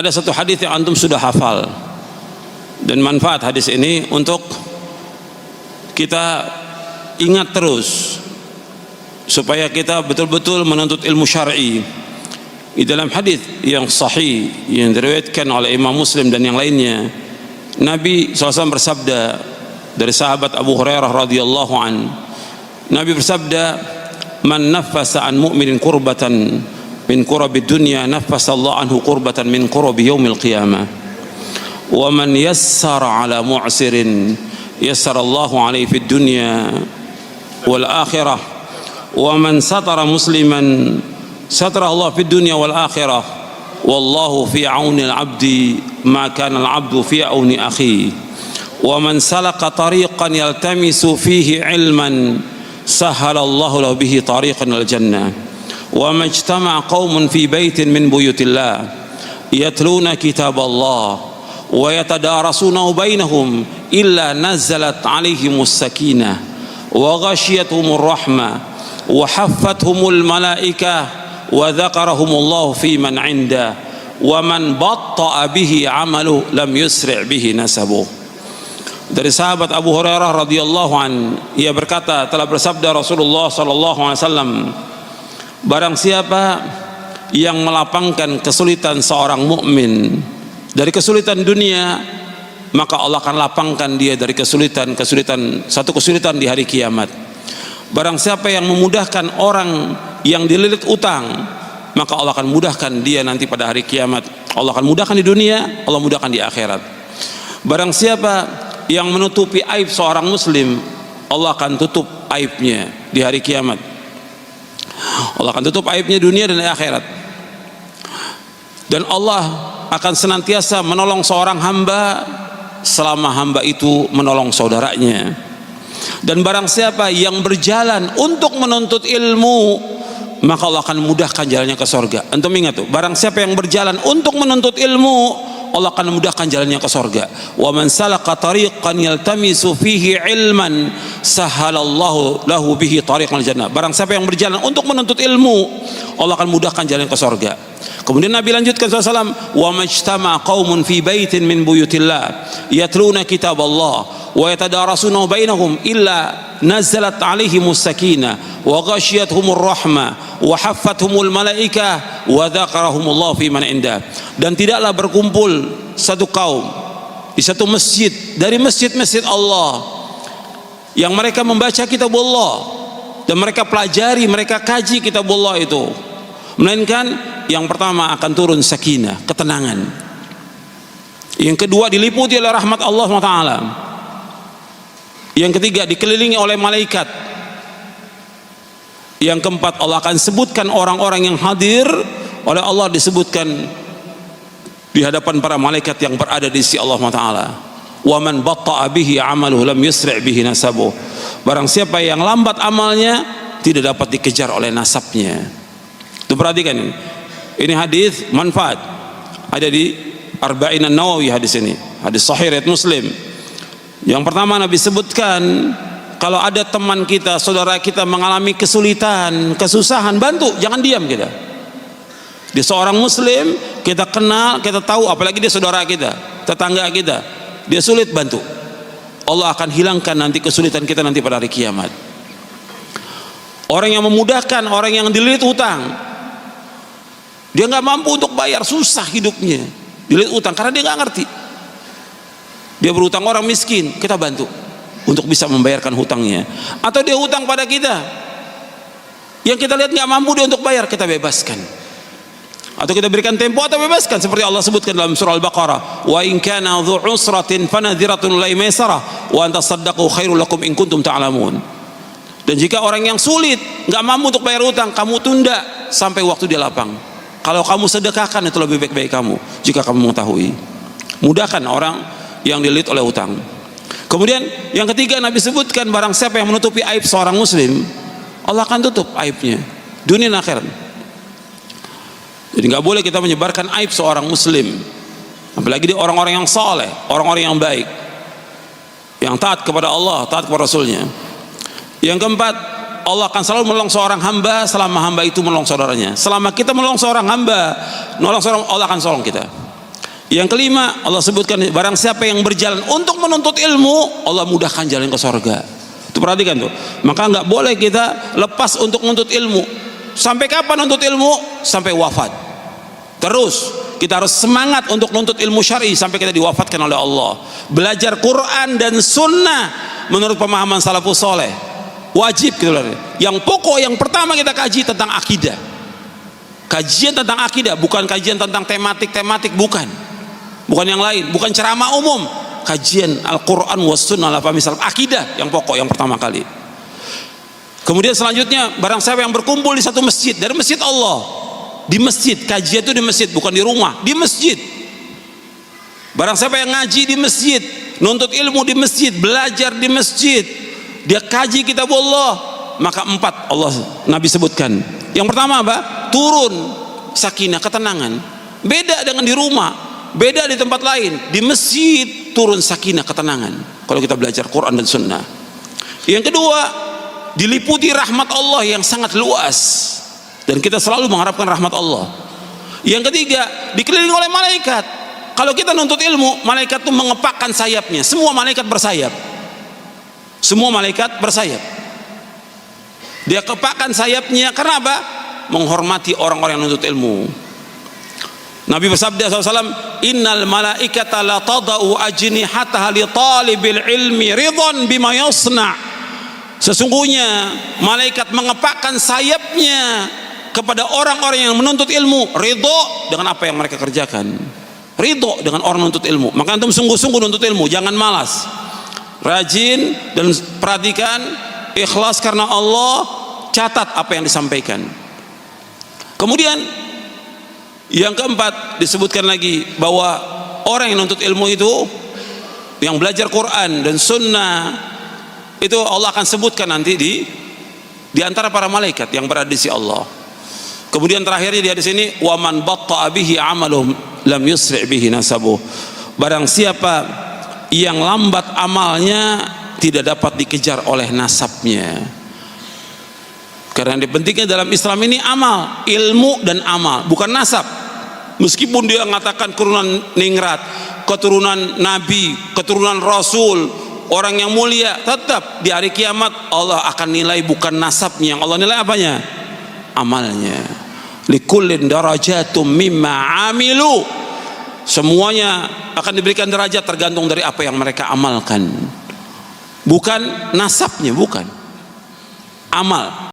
ada satu hadis yang antum sudah hafal, dan manfaat hadis ini untuk kita ingat terus supaya kita betul-betul menuntut ilmu syar'i. Di dalam hadis yang sahih yang diriwayatkan oleh Imam Muslim dan yang lainnya, Nabi SAW bersabda dari sahabat Abu Hurairah radhiyallahu an, Nabi bersabda, "Man naffasa an mu'minin kurbatan min kurabi dunya, naffasa Allah anhu kurbatan min kurabi yaumil qiyamah. Wa man yassara ala mu'sirin, yassara Allahu alaihi fid dunya wal akhirah. Wa man satara musliman, satara Allah fid dunya wal akhirah. Wallahu fi auni al-'abdi ma kana al-'abdu fi auni akhi. Wa man salaka tariqan yaltamisu fihi 'ilman, sahhala Allahu lahu bihi tariqan al jannah. Wa majtama'a qaumun fi baitin min buyutillah yatluna kitab Allah wa yatadarasunahu bainahum illa nazalat 'alaihimus sakinah wa ghashiyatuhumur rahmah wa haffathumul malaikah wa dzakarahumullahu fi man 'inda wa man batta'a bihi 'amalu lam yusri' bihi nasabuh." Dari sahabat Abu Hurairah radhiyallahu an, ia berkata, telah bersabda Rasulullah sallallahu alaihi wasallam, barang siapa yang melapangkan kesulitan seorang mukmin dari kesulitan dunia, maka Allah akan lapangkan dia dari satu kesulitan di hari kiamat. Barang siapa yang memudahkan orang yang dililit utang, maka Allah akan mudahkan dia nanti pada hari kiamat. Allah akan mudahkan di dunia, Allah mudahkan di akhirat. Barang siapa yang menutupi aib seorang muslim, Allah akan tutup aibnya di hari kiamat. Allah akan tutup aibnya dunia dan akhirat. Dan Allah akan senantiasa menolong seorang hamba selama hamba itu menolong saudaranya. Dan barang siapa yang berjalan untuk menuntut ilmu, maka Allah akan mudahkan jalannya ke surga. Antum ingat tuh, barang siapa yang berjalan untuk menuntut ilmu, Allah akan memudahkan jalannya ke surga. Wa man salaka tariqan yaltamisu fihi ilman, sahhalallahu lahu bihi tariqal jannah. Barang siapa yang berjalan untuk menuntut ilmu, Allah akan mudahkan jalannya ke surga. Kemudian Nabi lanjutkan SAW, wa majtama'a qaumun fi baitin min buyutillah yatluna kitab Allah wa yatadarasunahu bainahum illa nazalat alaihimus sakinah wa ghashiyatuhumur rahmah wa haffathumul malaikah wa dzakarahumullahu fi man indah. Dan tidaklah berkumpul satu kaum di satu masjid dari masjid-masjid Allah yang mereka membaca kitab Allah dan mereka pelajari, mereka kaji kitab Allah itu, melainkan yang pertama akan turun sakinah, ketenangan. Yang kedua diliputi oleh rahmat Allah SWT. Yang ketiga dikelilingi oleh malaikat. Yang keempat Allah akan sebutkan orang-orang yang hadir oleh Allah, disebutkan di hadapan para malaikat yang berada di sisi Allah SWT. Wa man batta'a bihi 'amaluhu lam yusri' bihi nasabuh. Barang siapa yang lambat amalnya, tidak dapat dikejar oleh nasabnya. Itu perhatikan ini. Ini hadis manfaat. Ada di Arba'in An-Nawawi hadis ini. Hadis sahih riwayat Muslim. Yang pertama Nabi sebutkan, kalau ada teman kita, saudara kita mengalami kesulitan, kesusahan, bantu, jangan diam kita. Dia seorang muslim, kita kenal, kita tahu, apalagi dia saudara kita, tetangga kita, dia sulit, bantu. Allah akan hilangkan nanti kesulitan kita nanti pada hari kiamat. Orang yang memudahkan orang yang dililit utang, dia nggak mampu untuk bayar, susah hidupnya, dililit utang karena dia nggak ngerti. Dia berutang orang miskin, kita bantu untuk bisa membayarkan hutangnya. Atau dia hutang pada kita, yang kita lihat nggak mampu dia untuk bayar, kita bebaskan. Atau kita berikan tempo atau bebaskan, seperti Allah sebutkan dalam surah Al-Baqarah, wa in kana dzu usratin fanadhiratun ila maisarah wa an tasaddaqu khairul lakum in kuntum ta'lamun. Dan jika orang yang sulit nggak mampu untuk bayar hutang, kamu tunda sampai waktu dia lapang. Kalau kamu sedekahkan itu lebih baik bagi kamu jika kamu mengetahui. Mudahkan orang yang dililit oleh hutang. Kemudian yang ketiga Nabi sebutkan, barang siapa yang menutupi aib seorang muslim, Allah akan tutup aibnya dunia dan akhirat. Jadi nggak boleh kita menyebarkan aib seorang muslim, apalagi dia orang-orang yang saleh, orang-orang yang baik, yang taat kepada Allah, taat kepada Rasulnya. Yang keempat, Allah akan selalu menolong seorang hamba selama hamba itu menolong saudaranya. Selama kita menolong seorang hamba, menolong seorang, Allah akan tolong kita. Yang kelima, Allah sebutkan barang siapa yang berjalan untuk menuntut ilmu, Allah mudahkan jalan ke surga. Itu perhatikan tuh. Maka nggak boleh kita lepas untuk menuntut ilmu. Sampai kapan menuntut ilmu? Sampai wafat. Terus kita harus semangat untuk menuntut ilmu syar'i sampai kita diwafatkan oleh Allah. Belajar Quran dan Sunnah menurut pemahaman salafus soleh wajib gitu. Yang pokok yang pertama kita kaji tentang akidah. Kajian tentang akidah, bukan kajian tentang tematik bukan yang lain, bukan ceramah umum. Kajian Al-Quran was Sunnah, misal akidah yang pokok yang pertama kali. Kemudian selanjutnya, barang siapa yang berkumpul di satu masjid, dari masjid Allah, di masjid, kajian itu di masjid, bukan di rumah, di masjid. Barang siapa yang ngaji di masjid, nuntut ilmu di masjid, belajar di masjid, dia kaji kitab Allah, maka 4 Allah Nabi sebutkan. Yang pertama apa? Turun sakinah, ketenangan. Beda dengan di rumah, beda di tempat lain. Di masjid turun sakinah, ketenangan kalau kita belajar Quran dan Sunnah. Yang kedua, diliputi rahmat Allah yang sangat luas, dan kita selalu mengharapkan rahmat Allah. Yang ketiga, dikelilingi oleh malaikat. Kalau kita nuntut ilmu, malaikat itu mengepakkan sayapnya. Semua malaikat bersayap. Semua malaikat bersayap. Dia kepakkan sayapnya karena apa? Menghormati orang-orang yang nuntut ilmu. Nabi bersabda SAW, innal malaikata la tada'u ajnihataha li talibil ilmi ridhan bima yasna'. Sesungguhnya malaikat mengepakkan sayapnya kepada orang-orang yang menuntut ilmu, ridho dengan apa yang mereka kerjakan, ridho dengan orang menuntut ilmu. Maka antum sungguh-sungguh nuntut ilmu, jangan malas, rajin dan perhatikan, ikhlas karena Allah, catat apa yang disampaikan. Kemudian yang keempat disebutkan lagi bahwa orang yang nuntut ilmu itu, yang belajar Quran dan Sunnah, itu Allah akan sebutkan nanti di antara para malaikat yang berada di sisi Allah. Kemudian terakhirnya di sini, wa man batta'a bihi 'amaluhum lam yusri' bihi nasabuh. Barang siapa yang lambat amalnya tidak dapat dikejar oleh nasabnya. Karena yang pentingnya dalam Islam ini amal, ilmu dan amal, bukan nasab. Meskipun dia mengatakan keturunan ningrat, keturunan nabi, keturunan rasul, orang yang mulia, tetap di hari kiamat Allah akan nilai bukan nasabnya, Allah nilai apanya? Amalnya. Likullin darajatum mimma amilu. Semuanya akan diberikan derajat tergantung dari apa yang mereka amalkan. Bukan nasabnya, bukan. Amal.